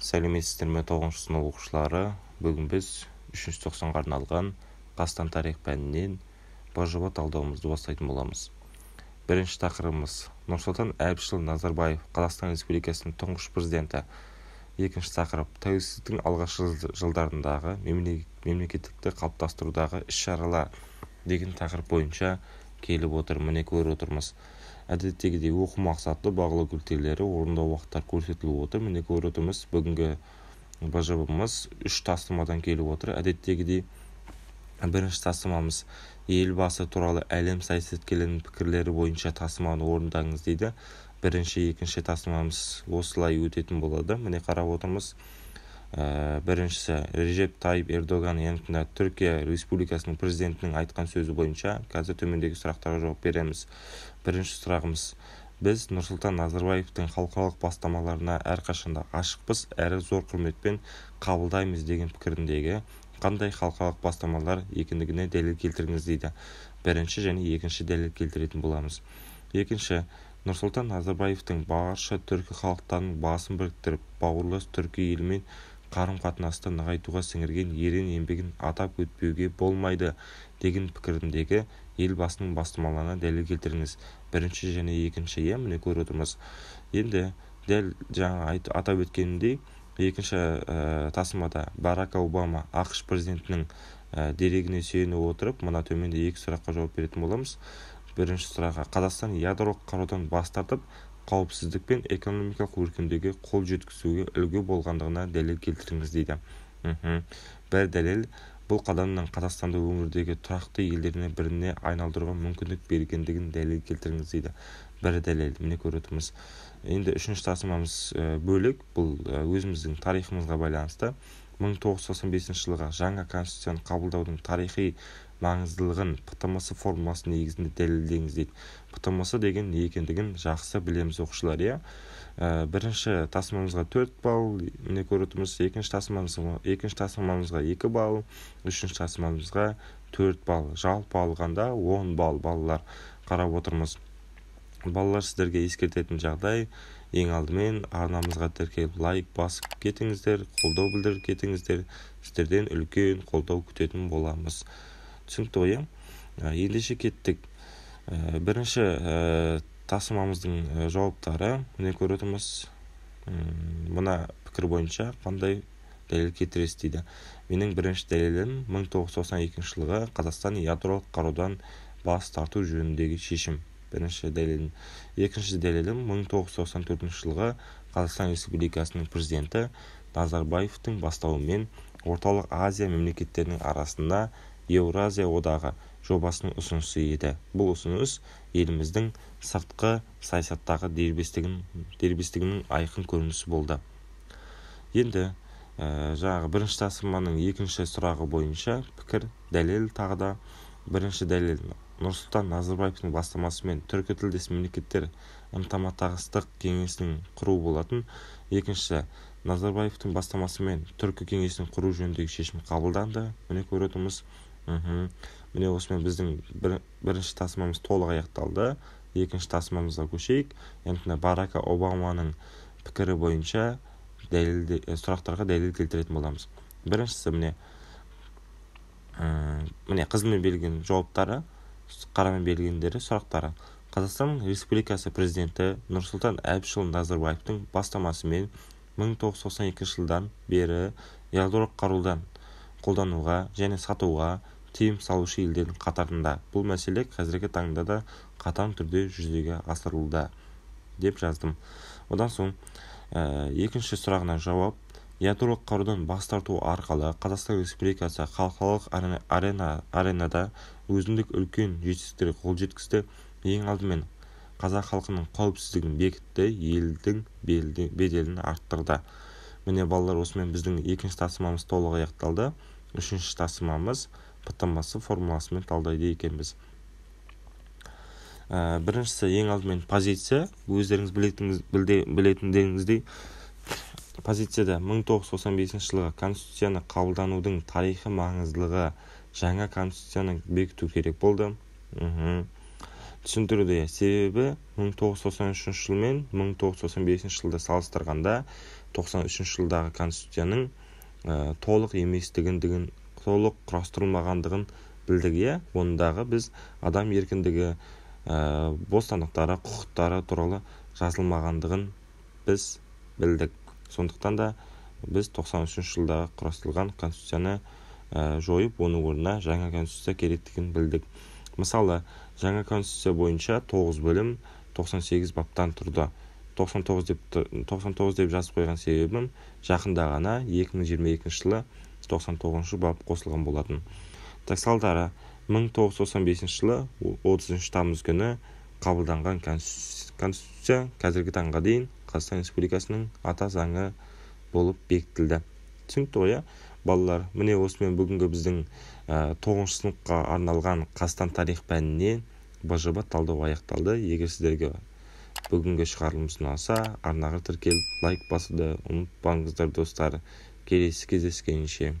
Сәлеметсіздер ме 9-шы сынып оқушылары? Бүгін біз 3-ші тоқсанға арналған Қазақстан тарих пәнінен бажыба талдауымызды бастайтын боламыз. Бірінші тақырыбымыз Нұрсұлтан Әбішұлы Назарбаев, Қазақстан Республикасының тұңғыш президенті. Екінші тақырып тәуелсіздіктің алғашқы жылдарындағы мемлекеттікті қалыптастырудағы іс-шаралар деген тақырып бойынша келіп отыр. Міне көріп отырмыз. Әдеттегідей оқу мақсатлы бағалау критерийлері орындау уақыттар көрсетіліп отыр. Міне көріп отырмыз. Бүгінгі бажабымыз 3 тапсырмадан келіп отыр. Әдеттегідей бірінші тапсырмамыз елбасы туралы әлем саясаткерлерінің пікірлері бойынша тапсырманы орындаңыз дейді. Екінші тапсырмамыз осылай өтетін болады. Міне қарап отырмыз. Біріншісі Режеп Тайып Ердоған яғни Түркия Республикасының президентінің айтқан сөзі бойынша қазір төмендегі сұрақтарға жауап береміз. Бірінші сұрағымыз: біз Нұрсұлтан Назарбаевтың халықаралық бастамаларына әрқашанда ашықпыз әрі зор құрметпен қабылдаймыз деген пікіріндегі қандай халықаралық бастамалар екендігіне дәлел келтіріңіз дейді. Бірінші және екінші дәлел келтіретін боламыз. Екінші, Нұрсұлтан Назарбаевтың барша түркі халықтарының басын біріктіріп, бауырлас түркі елімен қарым-қатынасты нығайтуға сіңірген ерен еңбегін атап өтпеуге болмайды деген пікіріндегі елбасының бастамаларына дәлел келтіріңіз. Бірінші және екінші, міне көріп отырмыз. Енді дәл жаңа атап өткенімдей, екінші тапсырмада Барак Обама ақш президентінің дерегіне сүйене отырып, мына төменде 2 сұраққа жауап беретін боламыз. Бірінші сұраққа: Қазақстан ядролық қарудан бас тартып, қауіпсіздік пен экономикалық өркендеуге қол жеткізуге үлгі болғандығына дәлел келтіріңіз дейді. Бір дәлел: бұл қадамның Қазақстанды өңірдегі тұрақты елдеріне біріне айналдыруға мүмкіндік бергендігін дәлел келтіріңіз дейді. Бір дәлел, міне көріп отырмыз. Енді үшінші тапсырмамыз бөлек, бұл өзіміздің тарихымызға байланысты. 1995 жылға жаңа конституцияны қабылдаудың тарихи маңыздылығын ПТМС формуласы негізінде дәлелдеңіз дейді. ПТМС деген не екендігін жақсы білеміз оқушылар, иә. Бірінші тапсырмамызға 4 балл, міне көріп отырмыз. Екінші тапсырмамызға 2 балл, үшінші тапсырмамызға 4 балл. Жалпы алғанда 10 балл балалар қарап отырмыз. Балалар, сіздерге ескертетін жағдай: ең алдымен арнамызға тіркеліп лайк басып кетіңіздер, қолдау білдіріп кетіңіздер. Сіздерден үлкен қолдау күтетін боламыз. Түсінікті ғой? Ендеше кеттік. Бірінші тапсырмамыздың жауаптары міне көріп отырмыз. Мына пікір бойынша қандай дәлел келтіресіз дейді. Менің бірінші дәлелім 1992 жылғы Қазақстан ядролық қарудан бас тарту жөніндегі шешім. Бірінші дәлелім. Екінші дәлелім 1994 жылғы Қазақстан Республикасының президенті Назарбаевтың бастауымен Орталық Азия мемлекеттерінің арасында Еуразия одағы жобасының ұсынысы еді. Бұл ұсыныс еліміздің сыртқы саясаттағы дербестігінің айқын көрінісі болды. Енді жаңағы бірінші тапсырманың екінші сұрағы бойынша пікір, дәлел тағы да. Бірінші дәлел: Нұрсұлтан Назарбаевтың бастамасымен түркі тілдес мемлекеттер ынтымақтастық кеңесінің құру болатын. Екінші, Назарбаевтың бастамасымен түркі кеңесінің құру жөніндегі шешім қабылданды. Міне көріп отырмыз. Міне осымен біздің бірінші тапсырмамыз толық аяқталды. Екінші тапсырмамызға көшейік. Яғни Барак Обаманың пікірі бойынша сұрақтарға дәлел келтіретін боламыз. Біріншісі міне қызылмен берілген жауаптары, қарамен берілгендері сұрақтары. Қазақстан Республикасы президенті Нұрсұлтан Әбішұлы Назарбаевтың бастамасымен 1992 жылдан бері ядролық қарудан қолдануға және сатуға тыйым салушы елдердің қатарында. Бұл мәселе қазіргі таңда да қатаң түрде жүзеге асырылуда деп жаздым. Одан соң екінші сұрағына жауап: ядролық қарудан бас тарту арқылы Қазақстан Республикасы халықаралық аренада өзіндік үлкен жетістіктерге қол жеткізді. Ең алдымен қазақ халқының қауіпсіздігін бекітті, елдің беделін арттырды. Міне балалар, осымен біздің екінші тапсырмамыз толық аяқталды. Үшінші тапсырмамыз ПТМС формуласымен талдайды екенбіз. Біріншісі ең алдымен позиция. Өздеріңіз білетіндеріңіздей, позицияда 1995 жылғы конституцияны қабылданудың тарихи маңыздылығы, жаңа конституцияны бекіту керек болды. түсіндіруде. Себебі 1993 жыл мен 1995 жылды салыстырғанда 93 жылдағы конституцияның толық еместігін, толық құрастырылмағандығын білдік. Ондағы біз адам еркіндігі, бостандықтары, құқықтары туралы жазылмағандығын біз білдік. Сондықтан да біз 93 жылдағы құрастырылған конституцияны жойып, оның орнына жаңа конституция керектігін білдік. Мысалы, жаңа конституция бойынша 9 бөлім 98 баптан тұрды. 99 деп жазып қойған себебім, жақында ғана 2022 жылы 99 бап қосылған болатын. Салдары 1995 жылы 30 тамыз күні қабылданған конституция қазіргі таңға дейін Қазақстан Республикасының ата заңы болып бекітілді. Түсінікті ғой, балалар? Міне осымен бүгінгі біздің 9 сыныпқа арналған Қазақстан тарих пәнінен БЖБ талдау аяқталды. Егер сіздерге бүгінгі шығарылымымыз ұнаса, арнаға тіркеліп лайк басуды ұмытпаңыздар достар. Келесі кездескенше.